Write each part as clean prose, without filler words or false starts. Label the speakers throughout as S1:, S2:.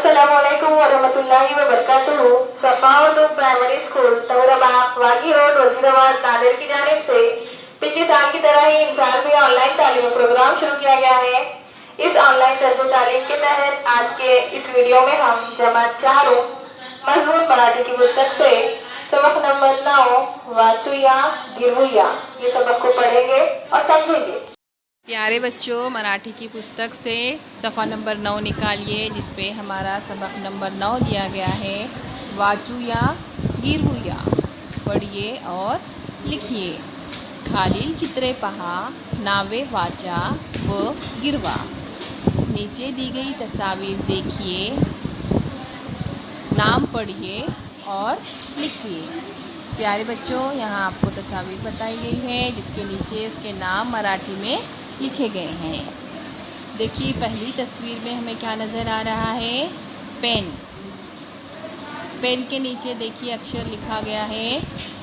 S1: अस्सलामुअलैकुम वरहमतुल्लाहि वबरकातुहू। सफ़ा Urdu primary school तौराबाग वागी road Wazirabad Nadir की जानिब से पिछले साल की तरह ही इस साल भी ऑनलाइन तालीमी प्रोग्राम शुरू किया गया है। इस ऑनलाइन तर्ज़ तालीम के तहत आज के इस वीडियो में हम जमात 4 मजमून मराठी की पुस्तक से सबक नंबर 9 वाचुया गिरवुया ये सबक को पढ़ेंगे और समझेंगे।
S2: प्यारे बच्चों, मराठी की पुस्तक से सफ़ा नंबर 9 निकालिए, जिसपे हमारा सबक नंबर 9 दिया गया है। वाचुया गिरवुया पढ़िए और लिखिए। खालील चित्रे पहा, नावे वाचा व गिरवा। नीचे दी गई तस्वीर देखिए, नाम पढ़िए और लिखिए। प्यारे बच्चों, यहाँ आपको तस्वीर बताई गई है, जिसके नीचे उसके नाम मराठी में लिखे गए हैं। देखिए, पहली तस्वीर में हमें क्या नज़र आ रहा है? पेन। पेन के नीचे देखिए अक्षर लिखा गया है,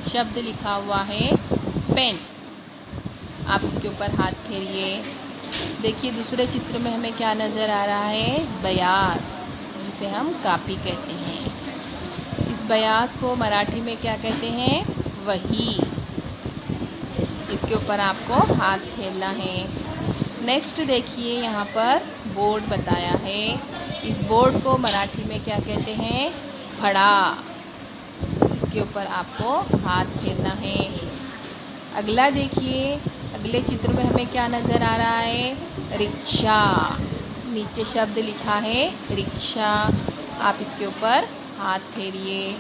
S2: शब्द लिखा हुआ है पेन। आप इसके ऊपर हाथ फेरिए। देखिए, दूसरे चित्र में हमें क्या नज़र आ रहा है? बयास, जिसे हम कापी कहते हैं। इस बयास को मराठी में क्या कहते हैं? वही। इसके ऊपर आपको हाथ फेरना है। नेक्स्ट देखिए, यहाँ पर बोर्ड बताया है। इस बोर्ड को मराठी में क्या कहते हैं? फड़ा। इसके ऊपर आपको हाथ फेरना है। अगला देखिए, अगले चित्र में हमें क्या नज़र आ रहा है? रिक्शा। नीचे शब्द लिखा है रिक्शा। आप इसके ऊपर हाथ फेरिए।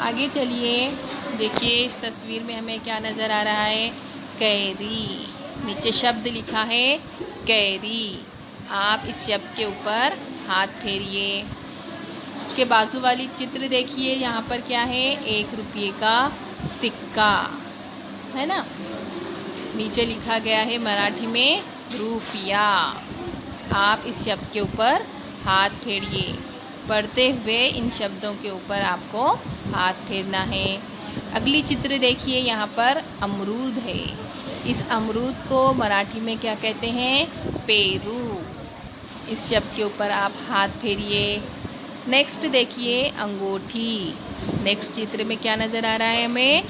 S2: आगे चलिए। देखिए, इस तस्वीर में हमें क्या नज़र आ रहा है? कैरी। नीचे शब्द लिखा है कैरी। आप इस शब्द के ऊपर हाथ फेरिए। इसके बाजू वाली चित्र देखिए, यहाँ पर क्या है? 1 रुपये का सिक्का है ना। नीचे लिखा गया है मराठी में रुपया। आप इस शब्द के ऊपर हाथ फेरिए। पढ़ते हुए इन शब्दों के ऊपर आपको हाथ फेरना है। अगली चित्र देखिए, यहाँ पर अमरूद है। इस अमरूद को मराठी में क्या कहते हैं? पेरू। इस शब्द के ऊपर आप हाथ फेरिए। नेक्स्ट देखिए, अंगूठी। नेक्स्ट चित्र में क्या नज़र आ रहा है हमें?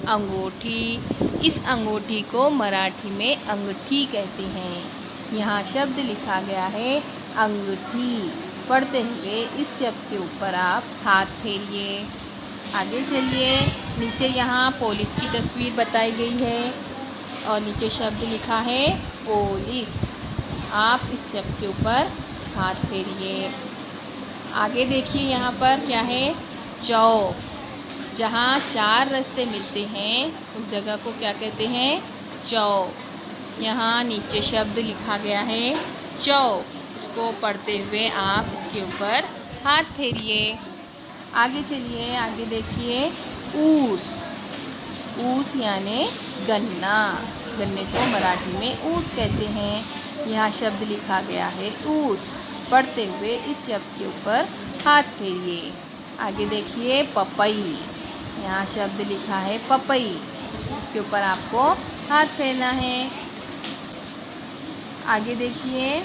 S2: अंगूठी। इस अंगूठी को मराठी में अंगठी कहते हैं। यहाँ शब्द लिखा गया है अंगूठी। पढ़ते हुए इस शब्द के ऊपर आप हाथ फेरिए। आगे चलिए। नीचे यहाँ पुलिस की तस्वीर बताई गई है और नीचे शब्द लिखा है पुलिस। आप इस शब्द के ऊपर हाथ फेरिए। आगे देखिए, यहाँ पर क्या है? चौक। जहाँ 4 रास्ते मिलते हैं उस जगह को क्या कहते हैं? चौक। यहाँ नीचे शब्द लिखा गया है चौक। इसको पढ़ते हुए आप इसके ऊपर हाथ फेरिए। आगे चलिए। आगे देखिए, ऊस। ऊस यानी गन्ना। गन्ने को मराठी में ऊस कहते हैं। यहाँ शब्द लिखा गया है ऊस। पढ़ते हुए इस शब्द के ऊपर हाथ फेरिए। आगे देखिए, पपई। यहाँ शब्द लिखा है पपई। इसके ऊपर आपको हाथ फेरना है। आगे देखिए,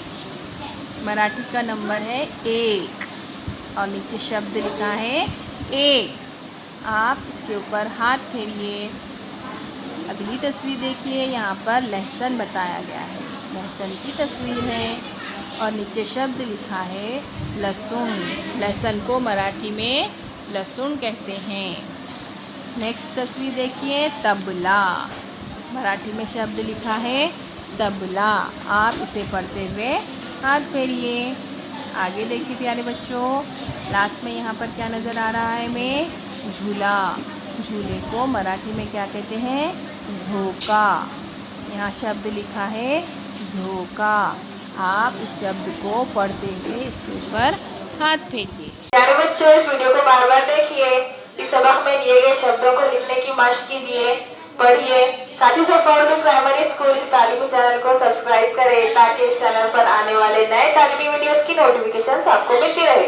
S2: मराठी का नंबर है 1 और नीचे शब्द लिखा है एक। आप इसके ऊपर हाथ फेरिए। अगली तस्वीर देखिए, यहाँ पर लहसुन बताया गया है। लहसुन की तस्वीर है और नीचे शब्द लिखा है लहसुन। लहसुन को मराठी में लहसुन कहते हैं। नेक्स्ट तस्वीर देखिए, तबला। मराठी में शब्द लिखा है तबला। आप इसे पढ़ते हुए हाथ फेरिए। आगे देखिए प्यारे बच्चों, लास्ट में यहाँ पर क्या नज़र आ रहा है हमें? झूला। झूले को मराठी में क्या कहते हैं? झोका। यहाँ शब्द लिखा है झोका। आप इस शब्द को पढ़ते हुए इसके ऊपर हाथ फेरिए।
S1: प्यारे बच्चों, इस वीडियो को बार बार देखिए। इस सबक में दिए गए शब्दों को लिखने की मशक कीजिए, पढ़िए। साथ ही सफ़ा उर्दू प्राइमरी स्कूल इस तालीमी चैनल को सब्सक्राइब करें, ताकि इस चैनल पर आने वाले नए तालीमी वीडियोस की नोटिफिकेशंस आपको मिलती रहे।